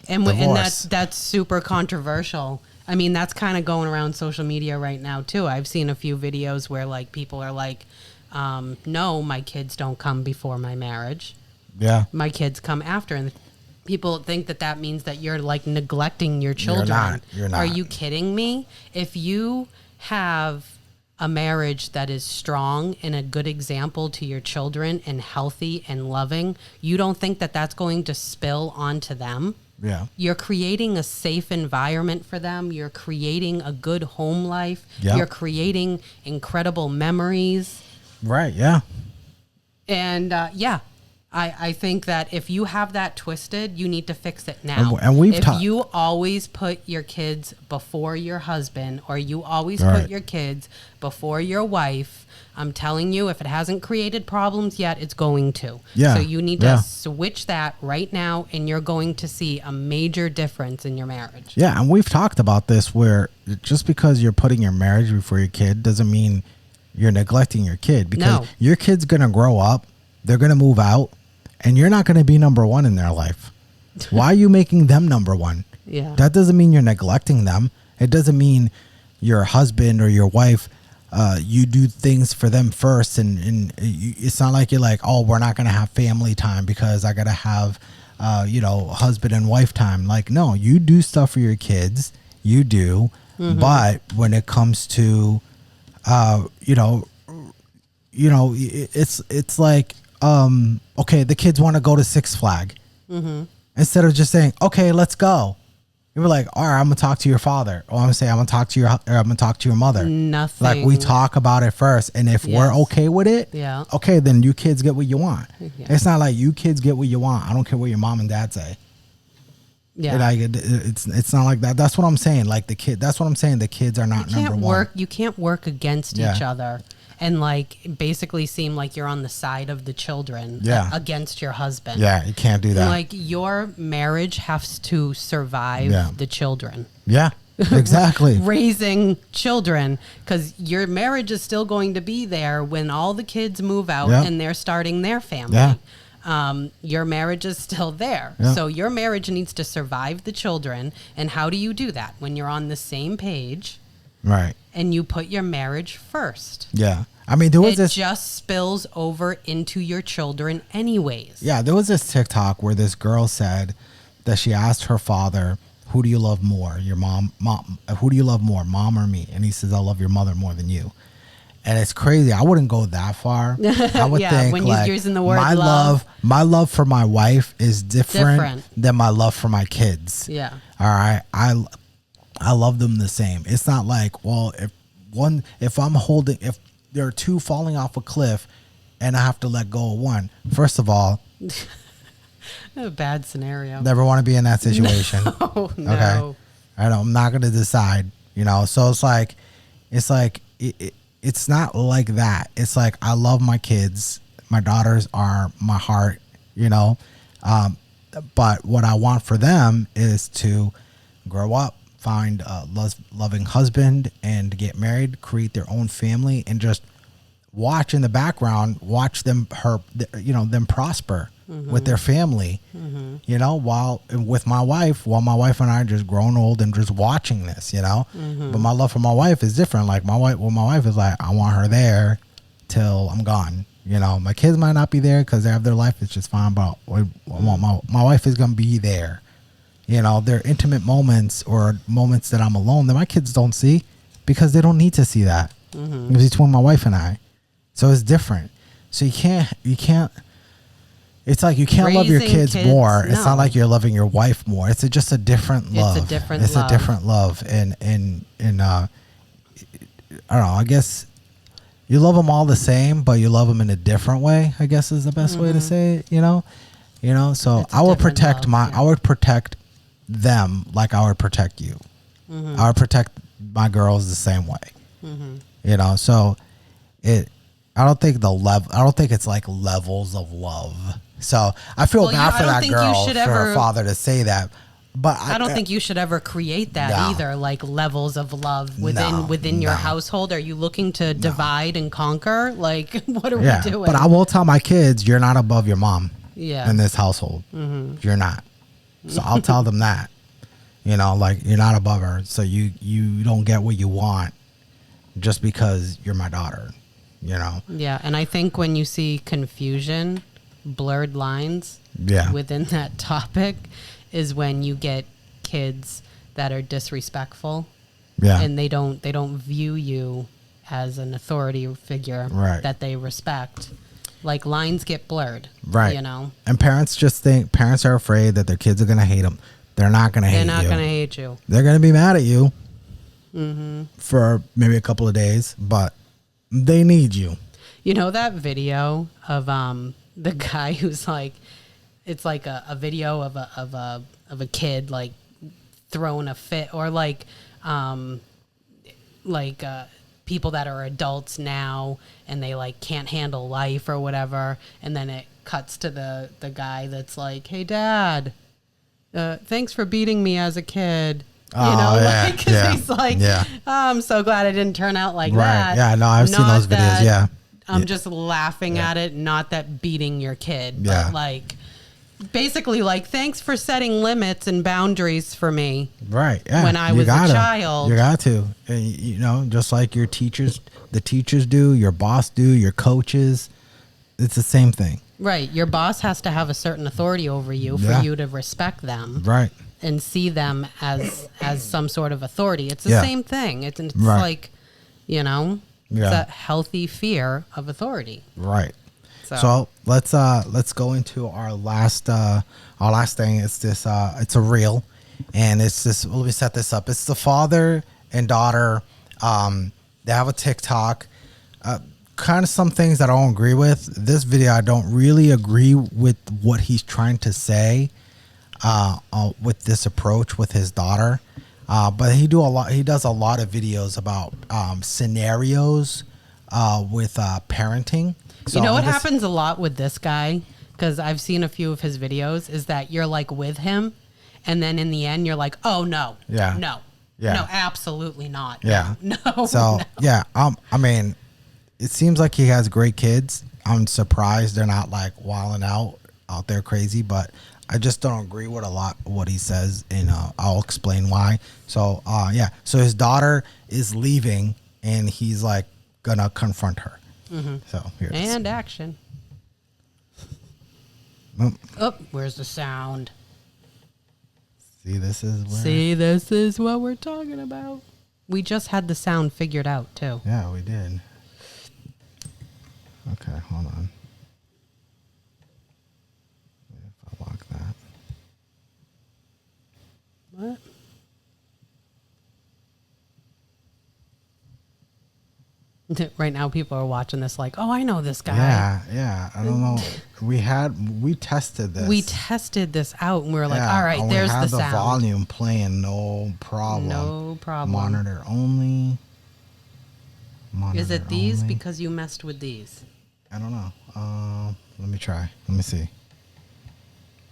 and that's super controversial. I mean, that's kind of going around social media right now too. I've seen a few videos where like people are like, no, my kids don't come before my marriage. Yeah. My kids come after. And people think that means that you're like neglecting your children. You're not. Are you kidding me? If you have a marriage that is strong and a good example to your children and healthy and loving, you don't think that that's going to spill onto them? Yeah. You're creating a safe environment for them. You're creating a good home life. Yep. You're creating incredible memories. Right. Yeah. And I think that if you have that twisted, you need to fix it now. And if you always put your kids before your husband, or you always put your kids before your wife, I'm telling you, if it hasn't created problems yet, it's going to. Yeah. So you need to switch that right now, and you're going to see a major difference in your marriage. Yeah, and we've talked about this, where just because you're putting your marriage before your kid doesn't mean you're neglecting your kid, because your kid's going to grow up, they're going to move out, and you're not going to be number one in their life. Why are you making them number one? Yeah. That doesn't mean you're neglecting them. It doesn't mean your husband or your wife, you do things for them first. And it's not like you're like, oh, we're not going to have family time because I got to have, husband and wife time. Like, no, you do stuff for your kids. You do. Mm-hmm. But when it comes to, it's like, okay, the kids want to go to Six Flag. Instead of just saying, okay, let's go. You were like, all right, I'm gonna talk to your father, or I'm gonna talk to your mother. Nothing. Like, we talk about it first, and if we're okay with it, okay, then you kids get what you want. It's not like you kids get what you want. I don't care what your mom and dad say. Yeah, like it's not like that. That's what I'm saying. Like that's what I'm saying. The kids are not number one. You can't work against each other and like basically seem like you're on the side of the children against your husband. Yeah, you can't do that. Like, your marriage has to survive the children. Yeah, exactly. Raising children, because your marriage is still going to be there when all the kids move out and they're starting their family. Yeah. Your marriage is still there. Yeah. So your marriage needs to survive the children. And how do you do that? When you're on the same page. Right. And you put your marriage first. Yeah. I mean, it just spills over into your children anyways. Yeah. There was this TikTok where this girl said that she asked her father, who do you love more? Your mom, who do you love more, mom or me? And he says, I love your mother more than you. And it's crazy. I wouldn't go that far. I would think when like you're using the word my love for my wife is different than my love for my kids. Yeah. All right. I love them the same. It's not like, well, if there are two falling off a cliff and I have to let go of one. First of all, a bad scenario. Never want to be in that situation. No. Okay. I'm not going to decide, So it's not like that. It's like, I love my kids. My daughters are my heart, but what I want for them is to grow up, find a loving husband, and get married, create their own family, and just watch in the background, watch them prosper with their family, while with my wife, my wife and I are just grown old and just watching this, but my love for my wife is different. Like my wife is like, I want her there till I'm gone. My kids might not be there because they have their life. It's just fine. But I want my wife is going to be there. They're intimate moments or moments that I'm alone that my kids don't see because they don't need to see that. It's between my wife and I. So it's different. So you can't, it's like you can't love your kids more. No. It's not like you're loving your wife more. It's just a different love. It's a different love. And I don't know, I guess you love them all the same, but you love them in a different way, I guess is the best way to say it, So I would protect I would protect them like I would protect you. I would protect my girls the same way. So I don't think it's like levels of love. So I feel bad for that girl, for her father to say that. But I don't think you should ever create that either, like levels of love within your household. Are you looking to divide and conquer? Like, what are we doing? But I will tell my kids, you're not above your mom in this household. You're not. So I'll tell them that. Like, you're not above her. So you don't get what you want just because you're my daughter. Yeah, and I think when you see confusion, blurred lines within that topic is when you get kids that are disrespectful and they don't view you as an authority figure that they respect. Like, lines get blurred, And parents are afraid that their kids are going to hate them. They're not going to hate you. They're not going to hate you. They're going to be mad at you for maybe a couple of days, but they need you. That video of the guy who's like, it's like a video of a kid like throwing a fit, or people that are adults now and they like can't handle life or whatever, and then it cuts to the guy that's like, hey dad, thanks for beating me as a kid. He's like, I'm so glad I didn't turn out like that. Yeah, no, I've seen those videos. Yeah, I'm just laughing at it. Not that beating your kid, but like, basically, like, thanks for setting limits and boundaries for me. Right. Yeah. When I was a child, you got to, and, just like your teachers, the teachers do, your boss do, your coaches. It's the same thing. Right. Your boss has to have a certain authority over you for you to respect them. Right. And see them as some sort of authority. It's the same thing. It's like, it's a healthy fear of authority. Right. So let's go into our last thing. It's this it's a reel, and it's this. Let me set this up. It's the father and daughter. They have a TikTok. Kind of some things that I don't agree with. This video, I don't really agree with what he's trying to say with this approach with his daughter. But he does a lot of videos about scenarios with parenting. So you know what happens a lot with this guy, because I've seen a few of his videos, is that you're like with him, and then in the end you're like, oh no, no, absolutely not, no. So yeah, I mean, it seems like he has great kids. I'm surprised they're not like wilding out there crazy, but I just don't agree with a lot of what he says, and I'll explain why. So so his daughter is leaving, and he's like gonna confront her. Mm-hmm. So here it is. And action. Oh, where's the sound? See, this is what we're talking about. We just had the sound figured out too. Yeah, we did. Okay, hold on. If I lock that. What? Right now, people are watching this like, oh, I know this guy. Yeah. I don't know. We tested this. We tested this out, and we were like, all right, there's the sound. We had the volume playing, no problem. No problem. Monitor only. Is it these only? Because you messed with these? I don't know. Let me try. Let me see.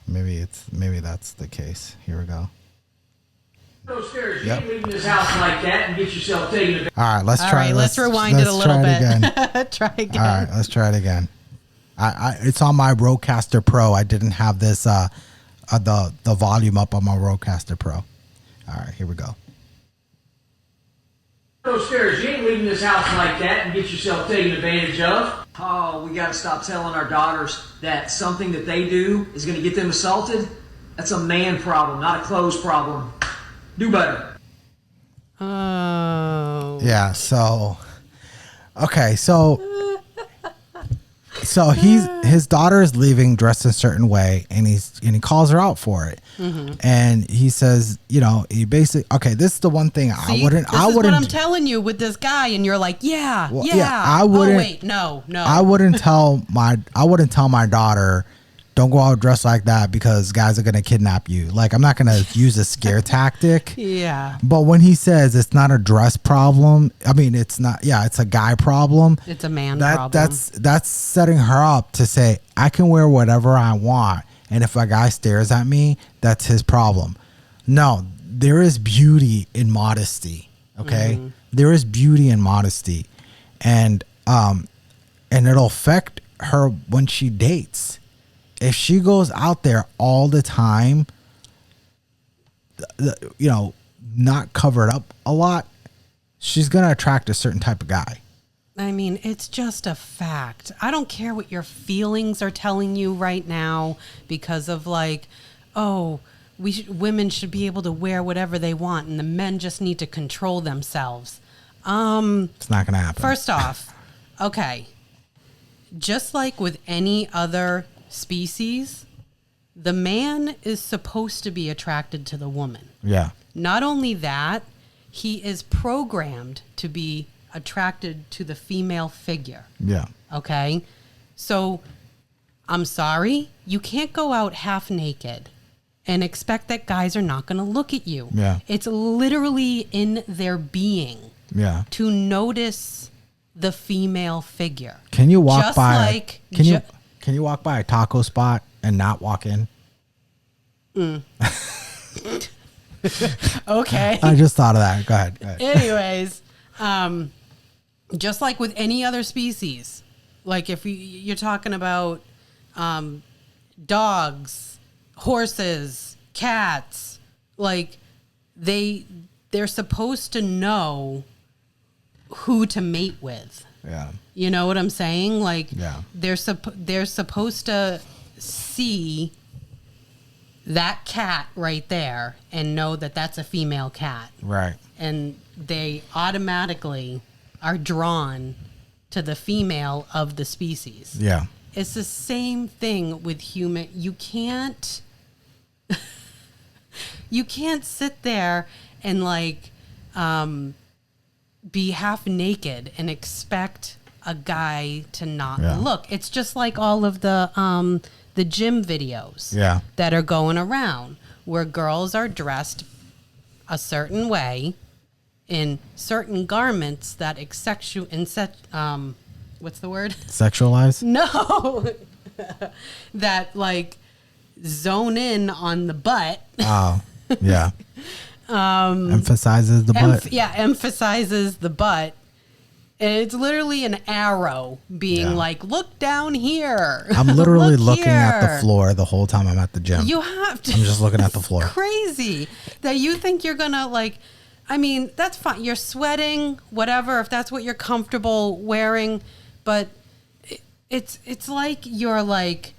Maybe that's the case. Here we go. Go stairs. You ain't leaving this house like that and get yourself taken. All right, let's try. All right, let's rewind it a little bit. Try again. All right, let's try it again. It's on my Rodecaster Pro. I didn't have this the volume up on my Rodecaster Pro. All right, here we go. Go stairs. You ain't leaving this house like that and get yourself taken advantage of. Oh, we got to stop telling our daughters that something that they do is going to get them assaulted. That's a man problem, not a clothes problem. Do better. Oh. Yeah, so okay, so his daughter is leaving dressed a certain way, and he calls her out for it. Mm-hmm. And he says, he basically, okay, this is the one thing I wouldn't what I'm telling you with this guy, and you're like, yeah. I wouldn't. Oh wait, no. I wouldn't tell my daughter, don't go out dressed like that because guys are going to kidnap you. Like, I'm not going to use a scare tactic. Yeah. But when he says it's not a dress problem, I mean, it's not, it's a guy problem. It's a man problem. That's setting her up to say, I can wear whatever I want. And if a guy stares at me, that's his problem. No, there is beauty in modesty. Okay. Mm-hmm. There is beauty in modesty. And it'll affect her when she dates. If she goes out there all the time, not covered up a lot, she's going to attract a certain type of guy. I mean, it's just a fact. I don't care what your feelings are telling you right now because of like, oh, women should be able to wear whatever they want and the men just need to control themselves. It's not going to happen. First off, okay, just like with any other species, the man is supposed to be attracted to the woman. Yeah. Not only that, he is programmed to be attracted to the female figure. Yeah. Okay? So, I'm sorry, you can't go out half naked and expect that guys are not going to look at you. Yeah. It's literally in their being. Yeah. To notice the female figure. Can you walk Can you walk by a taco spot and not walk in? Okay. I just thought of that. Go ahead. Anyways, just like with any other species, like if you're talking about dogs, horses, cats, like they're supposed to know who to mate with. Yeah. You know what I'm saying? Like, yeah. they're supposed to see that cat right there and know that that's a female cat. Right. And they automatically are drawn to the female of the species. Yeah. It's the same thing with human. You can't sit there and like be half naked and expect a guy to not look. It's just like all of the gym videos that are going around where girls are dressed a certain way in certain garments that what's the word? Sexualize? No. That like zone in on the butt. Oh, yeah. Emphasizes the butt. Emphasizes the butt. And it's literally an arrow being like, look down here. I'm literally looking at the floor the whole time I'm at the gym. You have to. I'm just looking at the floor. Crazy that you think you're going to like, I mean, that's fine. You're sweating, whatever, if that's what you're comfortable wearing. But it's like you're like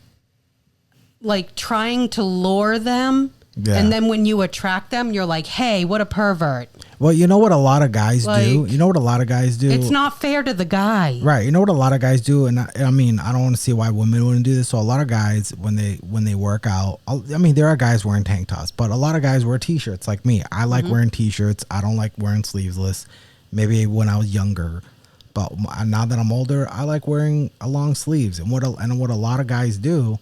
trying to lure them. Yeah. And then when you attract them, you're like, hey, what a pervert. Well, you know what a lot of guys do? You know what a lot of guys do? It's not fair to the guy. Right. You know what a lot of guys do? And I mean, I don't want to see why women wouldn't do this. So a lot of guys, when they work out, I mean, there are guys wearing tank tops, but a lot of guys wear T-shirts like me. I like wearing T-shirts. I don't like wearing sleeveless. Maybe when I was younger. But now that I'm older, I like wearing long sleeves. And what a lot of guys do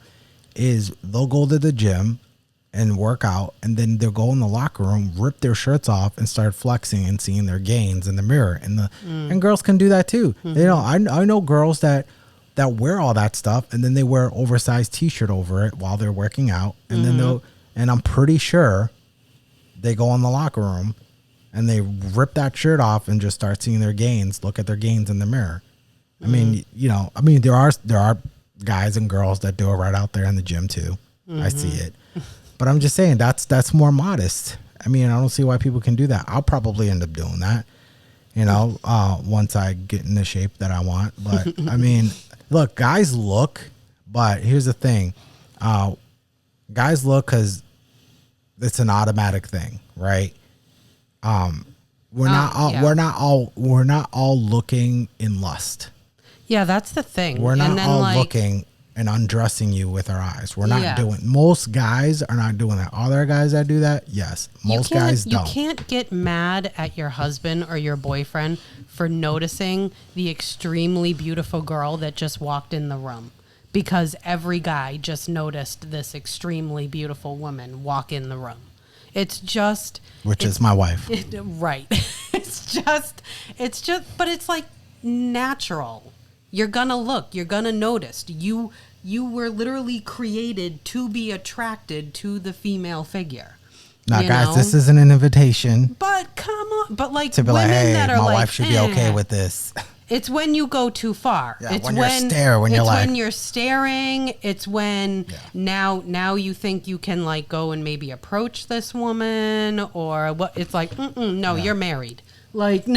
is they'll go to the gym and work out, and then they'll go in the locker room, rip their shirts off, and start flexing and seeing their gains in the mirror. And girls can do that too. You know, I know girls that wear all that stuff, and then they wear oversized T-shirt over it while they're working out, and then and I'm pretty sure they go in the locker room and they rip that shirt off and just start seeing their gains. Look at their gains in the mirror. I mean, you know, there are guys and girls that do it right out there in the gym too. I see it. But I'm just saying that's more modest. I mean, I don't see why people can do that. I'll probably end up doing that, you know, once I get in the shape that I want. But I mean, look, guys look, but here's the thing. Guys look because it's an automatic thing, right? We're not all looking in lust. Yeah, that's the thing. We're not all looking and undressing you with our eyes. We're not doing. Most guys are not doing that. Are there guys that do that? Yes. Most guys don't. You can't get mad at your husband or your boyfriend for noticing the extremely beautiful girl that just walked in the room, because every guy just noticed this extremely beautiful woman walk in the room. It's is my wife. Right. It's just, but it's like natural. You're gonna look. You're gonna notice. You were literally created to be attracted to the female figure. Now, guys, this isn't an invitation. But come on. But like to be women like, hey, that are my like, wife should be okay with this. It's when you go too far. Yeah, it's when you're staring. It's when now you think you can like go and maybe approach this woman or what? It's like, no, you're married. Like,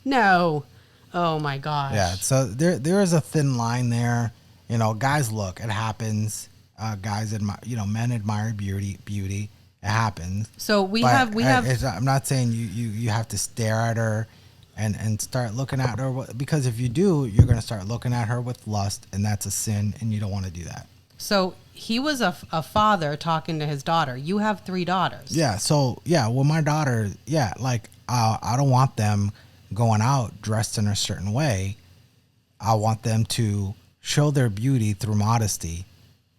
no. Oh my gosh. Yeah. So there is a thin line there. You know, guys look, it happens. Guys admire, men admire beauty. It happens. So we have. I'm not saying you have to stare at her and start looking at her, because if you do, you're going to start looking at her with lust, and that's a sin, and you don't want to do that. So he was a father talking to his daughter. You have 3 daughters. Yeah. So well, my daughter, like I don't want them going out dressed in a certain way. I want them to show their beauty through modesty,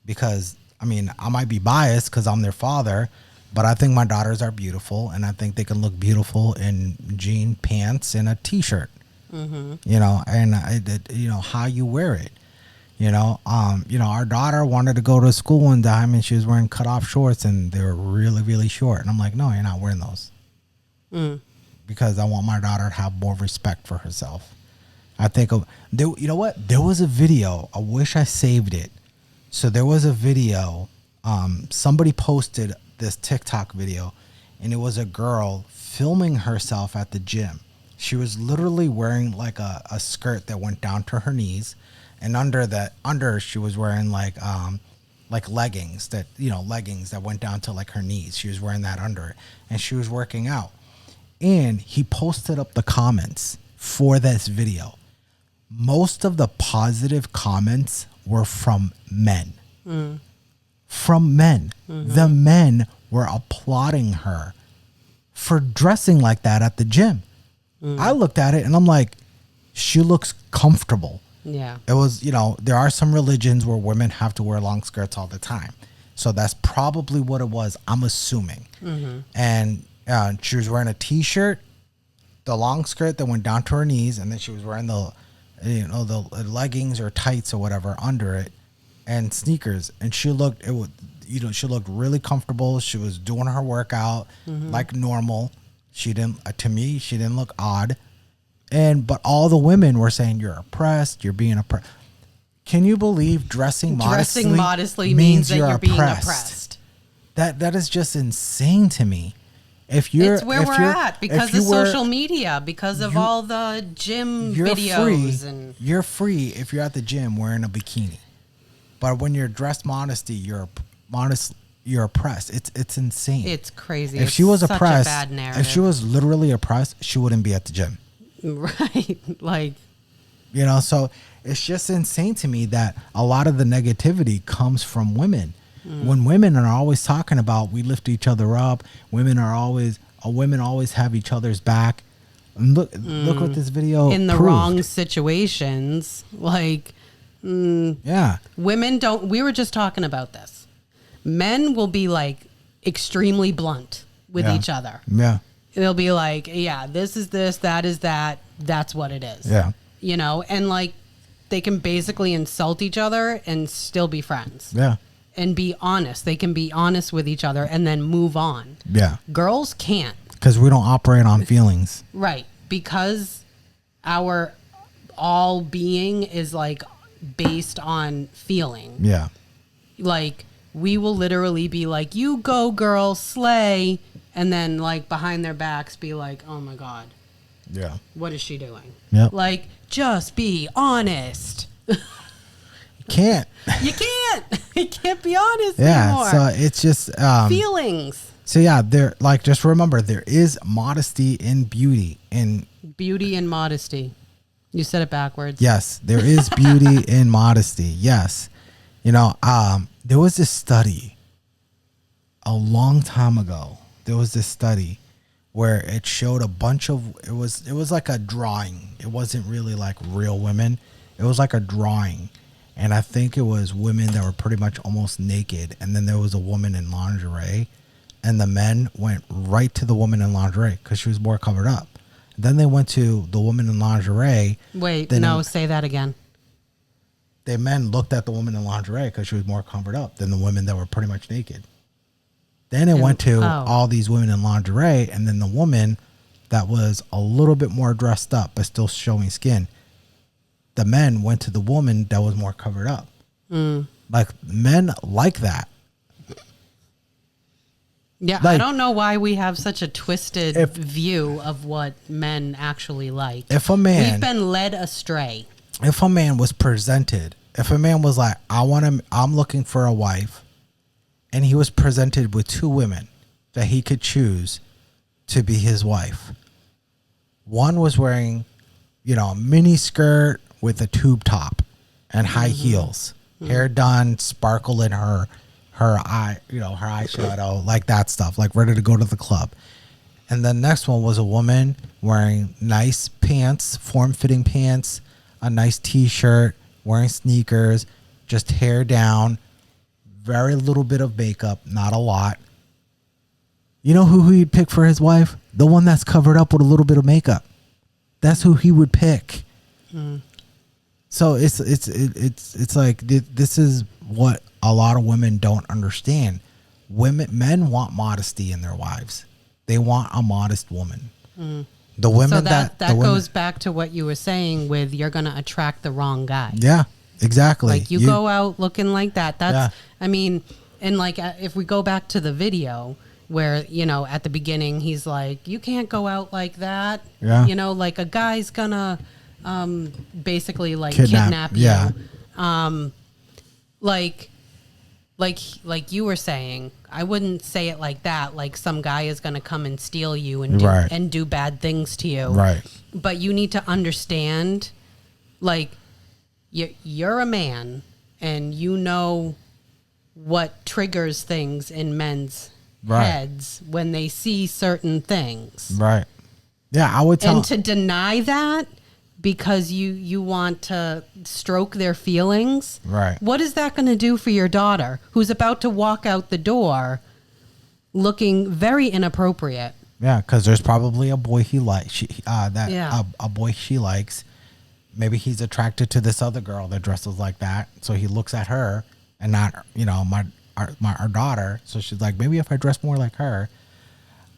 because I mean, I might be biased because I'm their father, but I think my daughters are beautiful, and I think they can look beautiful in jean pants and a T-shirt. And how you wear it. Our daughter wanted to go to school one time, and she was wearing cut-off shorts, and they were really, really short. And I'm like, no, you're not wearing those. Because I want my daughter to have more respect for herself. I think, you know what? There was a video. I wish I saved it. So there was a video. Somebody posted this TikTok video, and it was a girl filming herself at the gym. She was literally wearing like a skirt that went down to her knees, and under she was wearing like leggings that went down to like her knees. She was wearing that under it, and she was working out. And he posted up the comments for this video. most of the positive comments were from men. From men. The men were applauding her for dressing like that at the gym. I looked at it and I'm like, she looks comfortable. Yeah. It was, there are some religions where women have to wear long skirts all the time. So that's probably what it was, I'm assuming. And she was wearing a t-shirt, the long skirt that went down to her knees, and then she was wearing the leggings or tights or whatever under it, and sneakers. And she looked really comfortable. She was doing her workout like normal. To me, she didn't look odd. But all the women were saying, you're oppressed, you're being oppressed. Can you believe dressing modestly means that you're being oppressed? That is just insane to me. It's where we're at because of social media, because of all the gym videos. You're free if you're at the gym wearing a bikini. But when you're dressed modestly, you're oppressed. It's insane. It's crazy. If she was oppressed, if she was literally oppressed, she wouldn't be at the gym. Right. Like, so it's just insane to me that a lot of the negativity comes from women. When women are always talking about we lift each other up, women always have each other's back. And look what this video in the proved. Wrong situations, like women don't. We were just talking about this. Men will be like extremely blunt with each other. Yeah. They'll be like, this is this, that is that. That's what it is. Yeah. And like they can basically insult each other and still be friends. Yeah. And be honest. They can be honest with each other and then move on. Yeah. Girls can't. Because we don't operate on feelings. Right. Because our all being is like based on feeling. Yeah. Like we will literally be like, you go girl, slay. And then like behind their backs be like, oh my God. Yeah. What is she doing? Yep. Like, just be honest. Can't. You can't. You can't be honest anymore. anymore. So it's just feelings. So just remember there is modesty in beauty. Beauty and modesty. You said it backwards. Yes, there is beauty in modesty. Yes. There was this study a long time ago. There was this study where it showed it was like a drawing. It wasn't really like real women. It was like a drawing. And I think it was women that were pretty much almost naked. And then there was a woman in lingerie. And the men went right to the woman in lingerie because she was more covered up. Then they went to the woman in lingerie. Wait, say that again. The men looked at the woman in lingerie because she was more covered up than the women that were pretty much naked. Then it went to all these women in lingerie. And then the woman that was a little bit more dressed up but still showing skin. The men went to the woman that was more covered up. Like men like that. Yeah, I don't know why we have such a twisted view of what men actually like. We've been led astray. If a man was presented, if a man was like, I'm looking for a wife, and he was presented with two women that he could choose to be his wife. One was wearing, a mini skirt with a tube top and high heels, hair done, sparkle in her eye, her eyeshadow, like that stuff, like ready to go to the club. And the next one was a woman wearing nice pants, form-fitting pants, a nice t-shirt, wearing sneakers, just hair down, very little bit of makeup, not a lot. You know who he'd pick for his wife? The one that's covered up with a little bit of makeup. That's who he would pick. So it's like this is what a lot of women don't understand. Men want modesty in their wives. They want a modest woman. The women that goes back to what you were saying with you're going to attract the wrong guy. Yeah, exactly. Like you go out looking like that. That's I mean, and like if we go back to the video where at the beginning he's like, you can't go out like that. Yeah. Like a guy's gonna basically like kidnap you. Yeah. Like you were saying, I wouldn't say it like that. Like some guy is going to come and steal you and do bad things to you. Right. But you need to understand Like, you're a man, and you know what triggers things in men's heads when they see certain things. Right. Yeah, I would tell. And to deny that because you want to stroke their feelings. Right. What is that going to do for your daughter who's about to walk out the door looking very inappropriate? Yeah, because there's probably a boy he likes. A boy she likes. Maybe he's attracted to this other girl that dresses like that, so he looks at her and not, our daughter. So she's like, maybe if I dress more like her.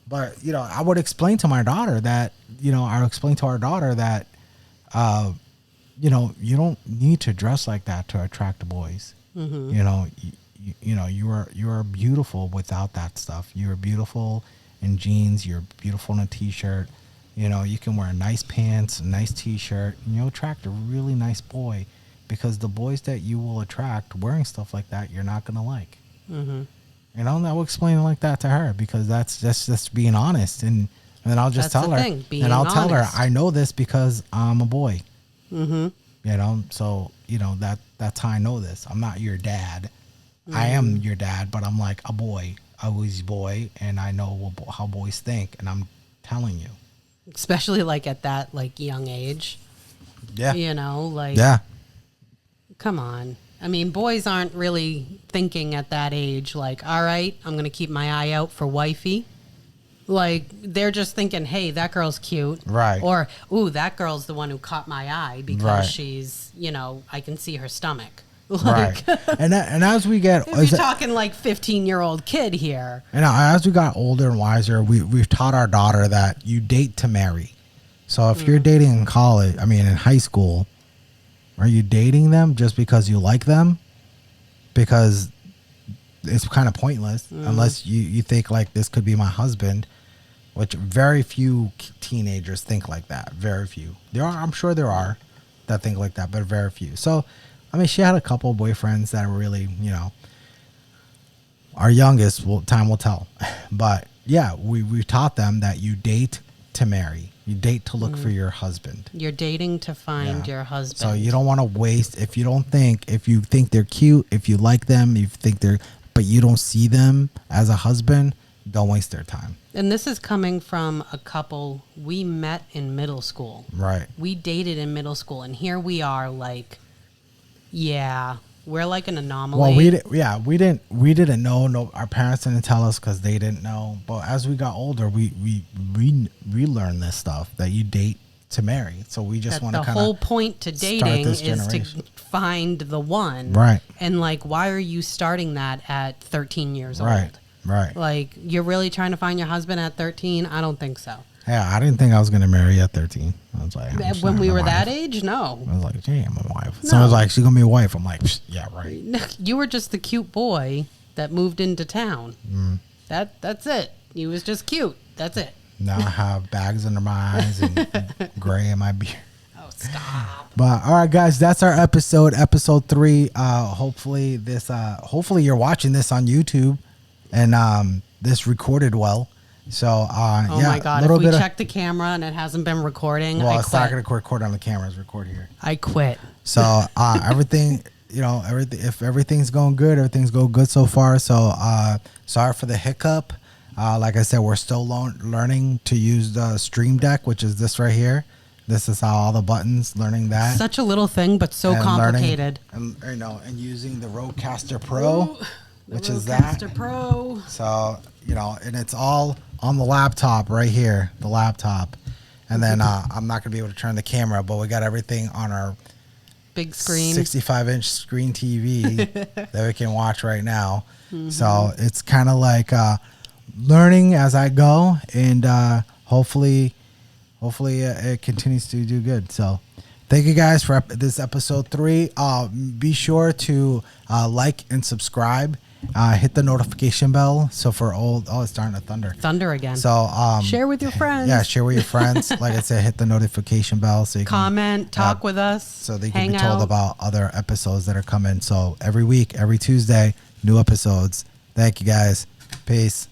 But I would explain to my daughter that, I would explain to our daughter that, you don't need to dress like that to attract boys. Mm-hmm. You are beautiful without that stuff. You are beautiful in jeans. You're beautiful in a t-shirt. You can wear nice pants, a nice t-shirt, and you'll attract a really nice boy, because the boys that you will attract wearing stuff like that, you're not going to like. Mm-hmm. I will explain it like that to her, because that's just being honest. And then I'll just tell her, and I'll tell her, I know this because I'm a boy. Mm-hmm. So, that's how I know this. I'm not your dad. Mm-hmm. I am your dad, but I'm like a boy. I was a boy, and I know how boys think, and I'm telling you. Especially like at that young age. Yeah. Yeah. Come on. I mean, boys aren't really thinking at that age all right, I'm going to keep my eye out for wifey. They're just thinking, hey, that girl's cute. Right. Or, ooh, that girl's the one who caught my eye because she's, I can see her stomach. Right. And as we get... You're talking 15-year-old kid here. And as we got older and wiser, we've taught our daughter that you date to marry. So if you're dating in college, in high school, are you dating them just because you like them? Because it's kind of pointless unless you think this could be my husband, which very few teenagers think like that. Very few. I'm sure there are that think like that, but very few. So, she had a couple of boyfriends that were really, our youngest, time will tell. But yeah, we taught them that you date to marry. You date to look for your husband. You're dating to find your husband. So you don't want to waste, if you think they're cute, if you like them, but you don't see them as a husband, don't waste their time. And this is coming from a couple we met in middle school. Right. We dated in middle school, and here we are we're like an anomaly. Well, we didn't know. No, our parents didn't tell us because they didn't know. But as we got older, we learned this stuff that you date to marry. So we just want to the whole point to dating is to find the one. Right. And why are you starting that at 13 years old? Right. You're really trying to find your husband at 13? I don't think so. Yeah, I didn't think I was going to marry at 13. I was like, when we were that age, no. I was like, gee, I'm a wife. No. Someone's like, she's going to be a wife. I'm like, yeah, right. You were just the cute boy that moved into town. Mm. That's it. He was just cute. That's it. Now I have bags under my eyes and gray in my beard. Oh, stop. But all right, guys, that's our episode 3. Hopefully you're watching this on YouTube and this recorded well. So, oh my God! If we check the camera and it hasn't been recording, I quit. It's not going to record on the camera. It's record here. I quit. So, everything, if everything's going good, everything's going good so far. So, sorry for the hiccup. Like I said, we're still learning to use the Stream Deck, which is this right here. This is how all the buttons, learning that. Such a little thing, but so complicated. And using the Rodecaster Pro, which is that. Rodecaster Pro. So, and it's all on the laptop right here, the laptop. And then I'm not going to be able to turn the camera, but we got everything on our big screen, 65-inch screen TV that we can watch right now. Mm-hmm. So it's kind of like learning as I go, and hopefully it continues to do good. So thank you guys for this episode 3. Be sure to like and subscribe. Hit the notification bell. So for it's starting to thunder again. So share with your friends. Yeah, share with your friends. Like I said, hit the notification bell so you comment, talk with us, so they can be told about other episodes that are coming. So every week, every Tuesday, new episodes. Thank you guys. Peace.